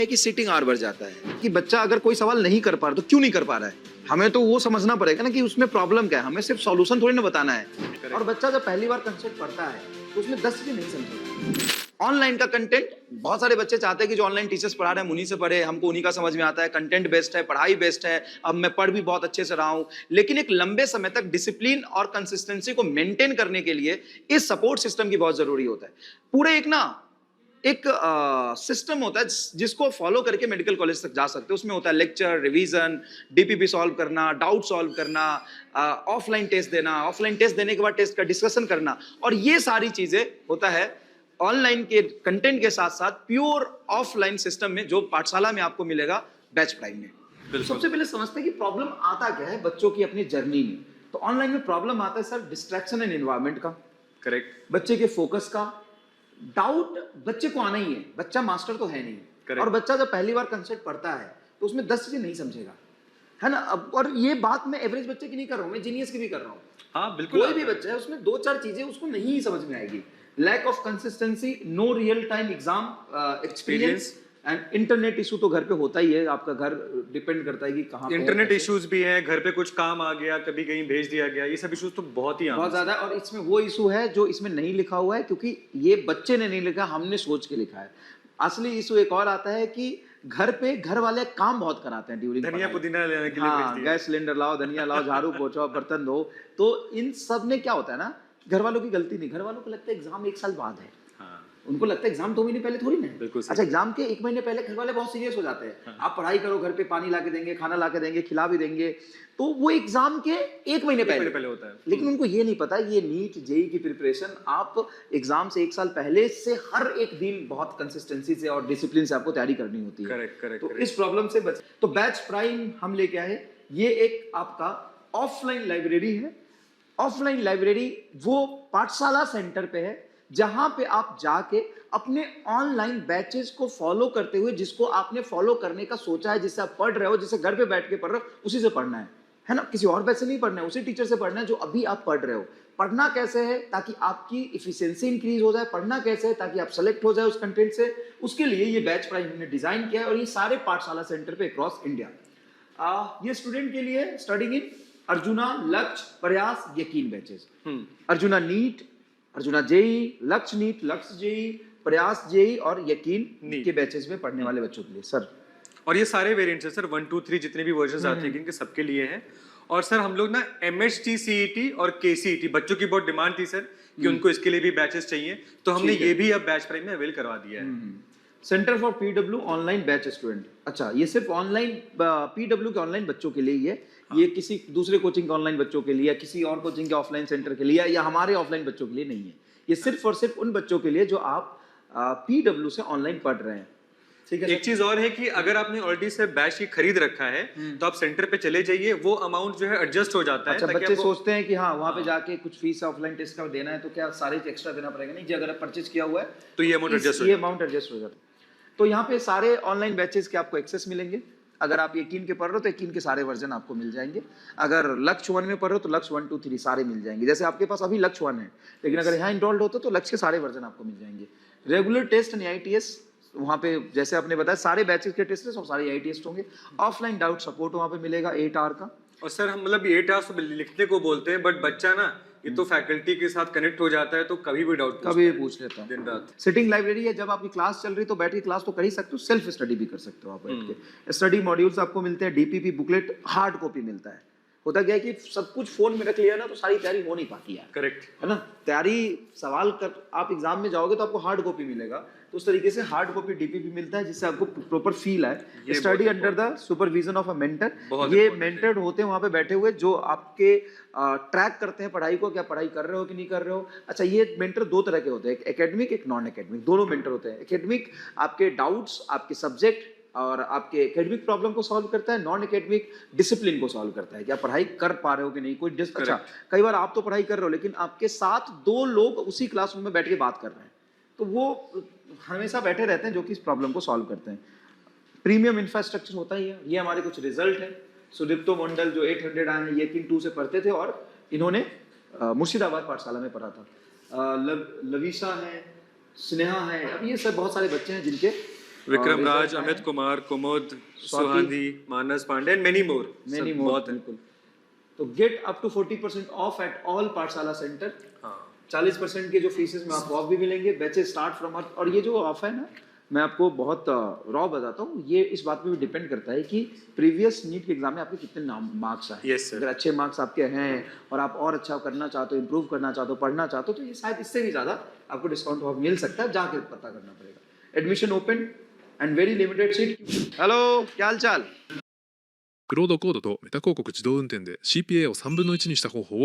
है कि seating our बढ़ जाता है कि बच्चा अगर कोई सवाल नहीं कर पा रहा तो क्यों नहीं कर पा रहा है, हमें तो वो समझना पड़ेगा ना कि उसमें प्रॉब्लम क्या है, हमें सिर्फ सॉल्यूशन थोड़ी ना बताना है। और बच्चा जब पहली बार कंसेप्ट पढ़ता है तो उसमें 10 भी नहीं समझेगा। ऑनलाइन का कंटेंट बहुत सारे बच्चे चाहते हैं कि जो ऑनलाइन टीचर्स पढ़ा रहे हैं उन्हीं से पढ़े, हमको उन्हीं का समझ में आता है, कंटेंट बेस्ड है, पढ़ाई बेस्ड है, अब मैं पढ़ भी बहुत अच्छे से रहा हूं। लेकिन एक लंबे समय तक डिसिप्लिन और कंसिस्टेंसी को मेंटेन करने के लिए इस सपोर्ट सिस्टम की बहुत जरूरी होता है। पूरे एक सिस्टम होता है जिसको फॉलो करके मेडिकल कॉलेज तक जा सकते हो। उसमें होता है लेक्चर, रिवीजन, डीपीपी सॉल्व करना, डाउट सॉल्व करना, ऑफलाइन टेस्ट देना, ऑफलाइन टेस्ट देने के बाद टेस्ट का डिस्कशन करना, और ये सारी चीजें होता है ऑनलाइन के कंटेंट के साथ साथ प्योर ऑफलाइन सिस्टम में, जो पाठशाला में आपको मिलेगा बैच प्राइम में। सबसे पहले समझते हैं कि प्रॉब्लम आता क्या है बच्चों की अपनी जर्नी में। तो ऑनलाइन में प्रॉब्लम आता है सर डिस्ट्रैक्शन एंड एनवायरनमेंट का, करेक्ट, बच्चे के फोकस का। डाउट बच्चे को आना ही है, बच्चा मास्टर तो है नहीं। Correct. और बच्चा जब पहली बार कंसेप्ट पढ़ता है तो उसमें 10 चीजें नहीं समझेगा, है ना। अब और ये बात मैं एवरेज बच्चे की नहीं कर रहा हूं, मैं जीनियस की भी कर रहा हूं। हाँ बिल्कुल, कोई भी बच्चा है उसमें 2-4 चीजें उसको नहीं समझ में आएगी। Lack of consistency, no real time exam experience and internet issue तो घर पे होता ही है। आपका घर डिपेंड करता है कि कहाँ पे इंटरनेट इश्यूज भी हैं, घर पे कुछ काम आ गया, कभी कहीं भेज दिया गया, ये सब इश्यूज तो बहुत ही आम बहुत ज्यादा। और इसमें वो इशू है जो इसमें नहीं लिखा हुआ है, क्योंकि ये बच्चे ने नहीं लिखा, हमने सोच के लिखा है। असली इशू एक और आता है कि घर पे घर वाले काम बहुत कराते हैं ड्यूरिंग धनिया पुदीना लेने के लिए भेज दिया। गैस सिलेंडर लाओ, धनिया लाओ, झाड़ू पोछो, बर्तन धो। तो इन सब में क्या होता है ना, घर वालों की गलती नहीं, घर वालों को लगता है एग्जाम 1 साल बाद है। उनको लगता है एग्जाम 2 महीने पहले थोड़ी ना। अच्छा, एग्जाम के 1 महीने पहले घर वाले बहुत सीरियस हो जाते हैं। हाँ। आप पढ़ाई करो, घर पे पानी ला के देंगे, खाना ला के देंगे, खिला भी देंगे। तो वो एग्जाम के 1 महीने पहले होता है। लेकिन उनको ये नहीं पता ये नीट जेई की प्रिपरेशन आप एग्जाम से 1 साल पहले से हर एक दिन बहुत कंसिस्टेंसी से और डिसिप्लिन से आपको तैयारी करनी होती है। करेक्ट। तो इस प्रॉब्लम से बच। तो बैच प्राइम हम लेके आए, ये एक आपका ऑफलाइन लाइब्रेरी है। ऑफलाइन लाइब्रेरी वो पाठशाला सेंटर पे है जहां पे आप जाके अपने ऑनलाइन बैचेस को फॉलो करते हुए, जिसको आपने फॉलो करने का सोचा है, जिससे आप पढ़ रहे हो, जिससे घर पे बैठ के पढ़ रहे हो, उसी से पढ़ना है ना। किसी और बैच से नहीं पढ़ना है, उसी टीचर से पढ़ना है जो अभी आप पढ़ रहे हो। पढ़ना कैसे है ताकि आपकी इफिशिएंसी इंक्रीज हो जाए, पढ़ना कैसे है ताकि आप सेलेक्ट हो जाए उस कंटेंट से, उसके लिए ये बैच प्राइम हमने डिजाइन किया है। और ये सारे पाठशाला सेंटर पे अक्रॉस इंडिया। ये स्टूडेंट के लिए studying in arjuna, Lakshya, Prayas, Yakeen batches. Arjuna NEET, Arjuna JEE, Lakshya NEET, Lakshya JEE, Prayas JEE और यकीन के बैचेस में पढ़ने वाले बच्चों के लिए सर। और ये सारे वेरिएंट्स हैं सर, 1 2 3 जितने भी वर्जन्स आते हैं इनके सबके लिए हैं। और सर हम लोग ना MHT CET और KCET बच्चों की बहुत डिमांड थी सर कि उनको इसके लिए भी बैचेस चाहिए, तो हमने ये भी अब बैच प्राइम में अवेल करवा दिया है। Centre for PW online batch student. अच्छा, ये सिर्फ ऑनलाइन PW के ऑनलाइन बच्चों के लिए ही है। ये किसी दूसरे कोचिंग के ऑनलाइन बच्चों के लिए या किसी और कोचिंग के ऑफलाइन सेंटर के लिए या हमारे ऑफलाइन बच्चों के लिए नहीं है। ये सिर्फ और सिर्फ उन बच्चों के लिए जो आप PW से ऑनलाइन पढ़ रहे हैं। ठीक है। एक चीज और है कि अगर आपने ऑलरेडी से बैच की खरीद रखा है तो आप सेंटर पे चले जाइए, वो अमाउंट जो है एडजस्ट हो जाता है। अच्छा, बच्चे सोचते हैं कि हाँ वहाँ पे जाके कुछ फीस ऑफलाइन टेस्ट का देना है तो क्या सारे एक्स्ट्रा देना पड़ेगा? नहीं जी, अगर आप परचेज किया हुआ है तो ये अमाउंट एडजस्ट हो जाता है। तो यहाँ पे सारे ऑनलाइन बैचेस के आपको एक्सेस मिलेंगे। अगर आप यकीन के पढ़ रहे हो तो यकीन के सारे वर्जन आपको मिल जाएंगे। अगर लक्ष्य 1 में पढ़ रहे हो तो लक्ष्य 1 2 3 सारे मिल जाएंगे। जैसे आपके पास अभी लक्ष्य 1 है, लेकिन अगर यहाँ इनरोल्ड होते तो लक्ष्य के सारे वर्जन आपको मिल जाएंगे। रेगुलर टेस्ट एंड IITS वहाँ पे जैसे आपने बताया सारे बैचेस के टेस्ट और सारे IITS होंगे। ऑफलाइन डाउट सपोर्ट वहाँ पे मिलेगा 8 आवर का। और सर हम मतलब 8 आवर्स तो लिखने को बोलते हैं, बट बच्चा ना ये तो फैकल्टी के साथ कनेक्ट हो जाता है तो कभी भी डाउट कभी पूछ लेता है दिन रात। सिटिंग लाइब्रेरी है, जब आपकी क्लास चल रही तो बैठ के क्लास तो कर ही सकते हो, सेल्फ स्टडी भी कर सकते हो आप बैठ के। स्टडी मॉड्यूल्स आपको मिलते हैं, DPP बुकलेट हार्ड कॉपी मिलता है। होता क्या है कि सब कुछ फोन में रख लिया ना तो सारी तैयारी हो नहीं पाती है। करेक्ट है ना। तैयारी सवाल कर आप एग्जाम में जाओगे तो आपको हार्ड कॉपी मिलेगा, तो उस तरीके से हार्ड कॉपी DPP मिलता है जिससे आपको प्रॉपर फील आए। Study under the supervision of a mentor. ये मेंटर होते हैं वहां पे बैठे हुए जो आपके ट्रैक करते हैं पढ़ाई को, क्या पढ़ाई कर रहे हो कि नहीं कर रहे हो। अच्छा, ये मेंटर 2 तरह के होते हैं, एक एकेडमिक एक नॉन एकेडमिक, दोनों मेंटर होते हैं। एकेडमिक आपके डाउट्स, आपके सब्जेक्ट और आपके एकेडमिक प्रॉब्लम को सॉल्व करता है, नॉन एकेडमिक डिसिप्लिन को सॉल्व करता है कि आप पढ़ाई कर पा रहे हो कि नहीं। कोई अच्छा, कई बार आप तो पढ़ाई कर रहे हो लेकिन आपके साथ 2 लोग उसी क्लासरूम में बैठ के बात कर रहे हैं, तो वो हमेशा बैठे रहते हैं जो कि इस प्रॉब्लम को सॉल्व करते हैं। प्रीमियम इंफ्रास्ट्रक्चर होता ही है। ये हमारे कुछ रिजल्ट है। सुदीप्तो मंडल जो 800 आए हैं, ये 2 से पढ़ते थे और इन्होंने मुर्शिदाबाद पाठशाला में पढ़ा था। लविशा है, स्नेहा है, अब ये सब बहुत सारे बच्चे हैं जिनके विक्रम रिजल्ट राज, आए अमित हैं। Kumar, Kumud, Swati, Suhani, Manas Pandey and many more. Many more, बहुत है। बिल्कुल। तो get up to 40% off at all Pathshala centre. हाँ 40% के जो फीसेस में आपको ऑफ भी मिलेंगे, बैचेस स्टार्ट फ्रॉम। और ये जो ऑफ है ना, मैं आपको बहुत रॉ बताता हूँ, ये इस बात पे भी डिपेंड करता है कि प्रीवियस नीट के एग्जाम में आपके कितने मार्क्स आए। Yes, sir. अगर अच्छे मार्क्स आपके हैं और आप और अच्छा करना चाहते हो, इंप्रूव करना चाहते हो, पढ़ना चाहते हो, तो ये शायद इससे भी ज़्यादा आपको डिस्काउंट ऑफ मिल सकता है, जाके पता करना पड़ेगा। Admission open and very limited seat. Hello, क्या हाल चाल?クロードコードとメタ広告自動運転で CPA を3分の1にした方法を